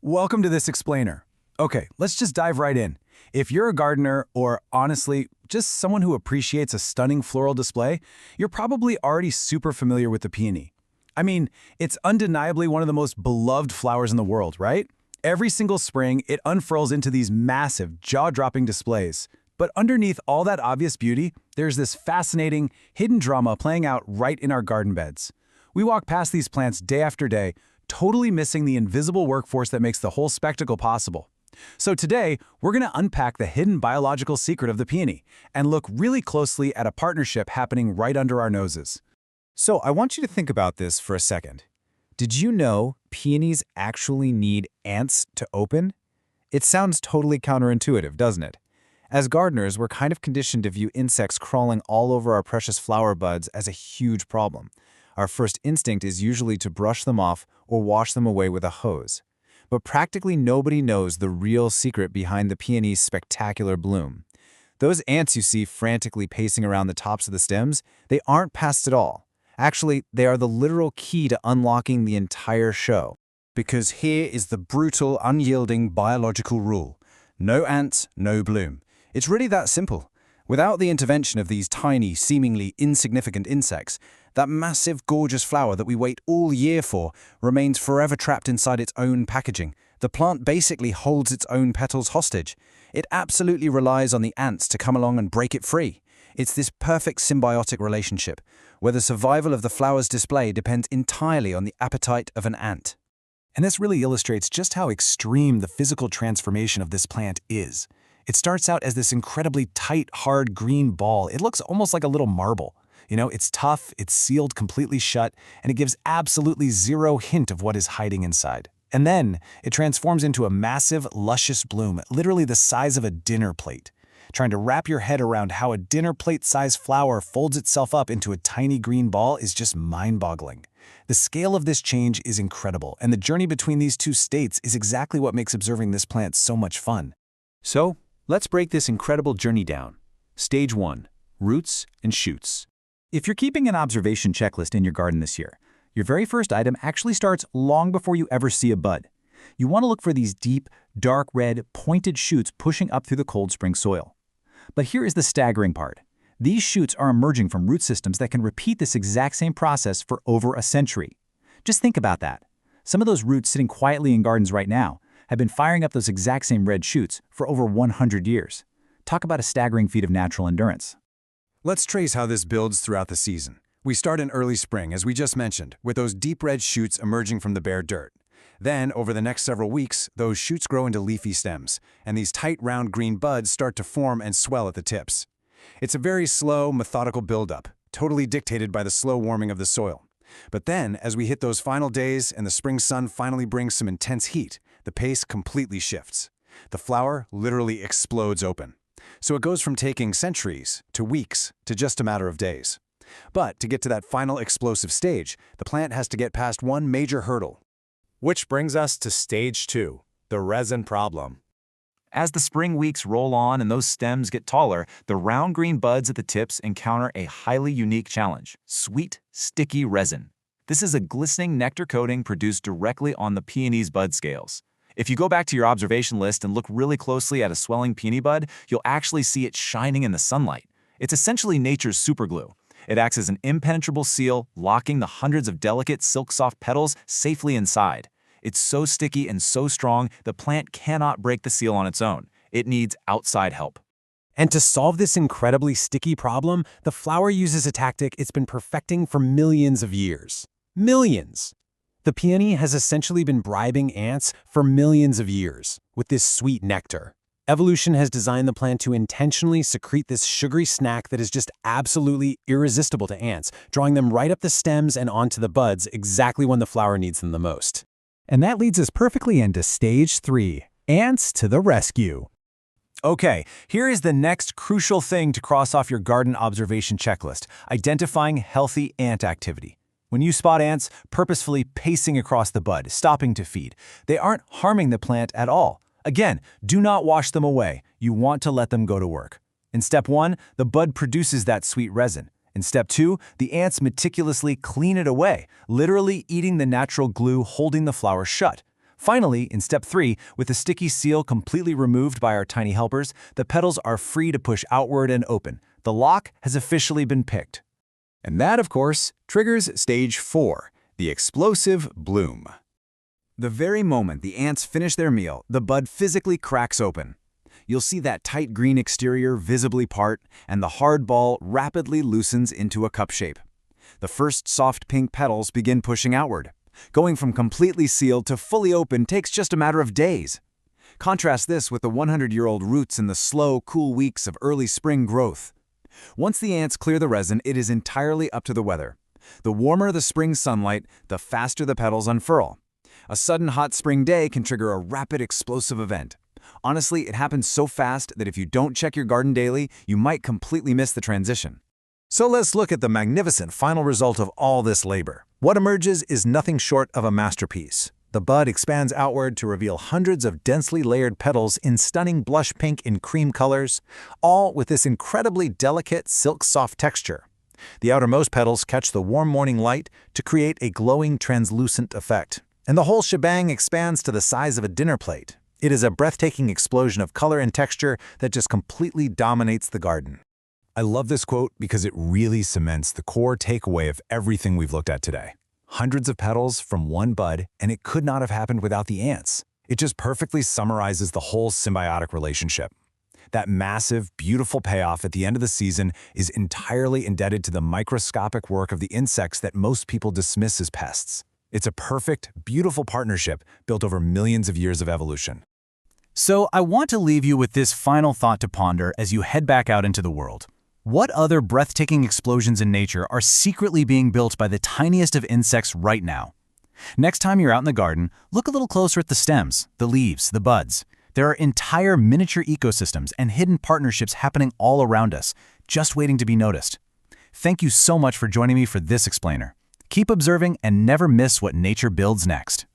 Welcome to this explainer. Okay, let's just dive right in. If you're a gardener, or honestly, just someone who appreciates a stunning floral display, you're probably already super familiar with the peony. I mean, it's undeniably one of the most beloved flowers in the world, right? Every single spring, it unfurls into these massive, jaw-dropping displays. But underneath all that obvious beauty, there's this fascinating, hidden drama playing out right in our garden beds. We walk past these plants day after day, totally missing the invisible workforce that makes the whole spectacle possible. So today, we're going to unpack the hidden biological secret of the peony and look really closely at a partnership happening right under our noses. So I want you to think about this for a second. Did you know peonies actually need ants to open? It sounds totally counterintuitive, doesn't it? As gardeners, we're kind of conditioned to view insects crawling all over our precious flower buds as a huge problem. Our first instinct is usually to brush them off or wash them away with a hose. But practically nobody knows the real secret behind the peony's spectacular bloom. Those ants you see frantically pacing around the tops of the stems, they aren't pests at all. Actually, they are the literal key to unlocking the entire show. Because here is the brutal, unyielding biological rule. No ants, no bloom. It's really that simple. Without the intervention of these tiny, seemingly insignificant insects, that massive, gorgeous flower that we wait all year for remains forever trapped inside its own packaging. The plant basically holds its own petals hostage. It absolutely relies on the ants to come along and break it free. It's this perfect symbiotic relationship, where the survival of the flower's display depends entirely on the appetite of an ant. And this really illustrates just how extreme the physical transformation of this plant is. It starts out as this incredibly tight, hard green ball. It looks almost like a little marble. It's tough, it's sealed completely shut, and it gives absolutely zero hint of what is hiding inside. And then it transforms into a massive, luscious bloom, literally the size of a dinner plate. Trying to wrap your head around how a dinner plate-sized flower folds itself up into a tiny green ball is just mind-boggling. The scale of this change is incredible, and the journey between these two states is exactly what makes observing this plant so much fun. So, let's break this incredible journey down. Stage 1. Roots and shoots. If you're keeping an observation checklist in your garden this year, your very first item actually starts long before you ever see a bud. You want to look for these deep, dark red, pointed shoots pushing up through the cold spring soil. But here is the staggering part. These shoots are emerging from root systems that can repeat this exact same process for over a century. Just think about that. Some of those roots sitting quietly in gardens right now have been firing up those exact same red shoots for over 100 years. Talk about a staggering feat of natural endurance. Let's trace how this builds throughout the season. We start in early spring, as we just mentioned, with those deep red shoots emerging from the bare dirt. Then, over the next several weeks, those shoots grow into leafy stems, and these tight, round green buds start to form and swell at the tips. It's a very slow, methodical buildup, totally dictated by the slow warming of the soil. But then, as we hit those final days and the spring sun finally brings some intense heat, the pace completely shifts. The flower literally explodes open. So it goes from taking centuries to weeks to just a matter of days. But to get to that final explosive stage, the plant has to get past one major hurdle. Which brings us to stage 2, the resin problem. As the spring weeks roll on and those stems get taller, the round green buds at the tips encounter a highly unique challenge: sweet, sticky resin. This is a glistening nectar coating produced directly on the peony's bud scales. If you go back to your observation list and look really closely at a swelling peony bud, you'll actually see it shining in the sunlight. It's essentially nature's superglue. It acts as an impenetrable seal, locking the hundreds of delicate, silk-soft petals safely inside. It's so sticky and so strong, the plant cannot break the seal on its own. It needs outside help. And to solve this incredibly sticky problem, the flower uses a tactic it's been perfecting for millions of years. Millions! The peony has essentially been bribing ants for millions of years with this sweet nectar. Evolution has designed the plant to intentionally secrete this sugary snack that is just absolutely irresistible to ants, drawing them right up the stems and onto the buds exactly when the flower needs them the most. And that leads us perfectly into stage 3, ants to the rescue. Okay, here is the next crucial thing to cross off your garden observation checklist: identifying healthy ant activity. When you spot ants purposefully pacing across the bud, stopping to feed, they aren't harming the plant at all. Again, do not wash them away. You want to let them go to work. In step 1, the bud produces that sweet resin. In step 2, the ants meticulously clean it away, literally eating the natural glue holding the flower shut. Finally, in step 3, with the sticky seal completely removed by our tiny helpers, the petals are free to push outward and open. The lock has officially been picked. And that, of course, triggers stage 4, the explosive bloom. The very moment the ants finish their meal, the bud physically cracks open. You'll see that tight green exterior visibly part, and the hard ball rapidly loosens into a cup shape. The first soft pink petals begin pushing outward. Going from completely sealed to fully open takes just a matter of days. Contrast this with the 100-year-old roots in the slow, cool weeks of early spring growth. Once the ants clear the resin, it is entirely up to the weather. The warmer the spring sunlight, the faster the petals unfurl. A sudden hot spring day can trigger a rapid explosive event. Honestly, it happens so fast that if you don't check your garden daily, you might completely miss the transition. So let's look at the magnificent final result of all this labor. What emerges is nothing short of a masterpiece. The bud expands outward to reveal hundreds of densely layered petals in stunning blush pink and cream colors, all with this incredibly delicate silk-soft texture. The outermost petals catch the warm morning light to create a glowing, translucent effect. And the whole shebang expands to the size of a dinner plate. It is a breathtaking explosion of color and texture that just completely dominates the garden. I love this quote because it really cements the core takeaway of everything we've looked at today. Hundreds of petals from one bud, and it could not have happened without the ants. It just perfectly summarizes the whole symbiotic relationship. That massive, beautiful payoff at the end of the season is entirely indebted to the microscopic work of the insects that most people dismiss as pests. It's a perfect, beautiful partnership built over millions of years of evolution. So I want to leave you with this final thought to ponder as you head back out into the world. What other breathtaking explosions in nature are secretly being built by the tiniest of insects right now? Next time you're out in the garden, look a little closer at the stems, the leaves, the buds. There are entire miniature ecosystems and hidden partnerships happening all around us, just waiting to be noticed. Thank you so much for joining me for this explainer. Keep observing and never miss what nature builds next.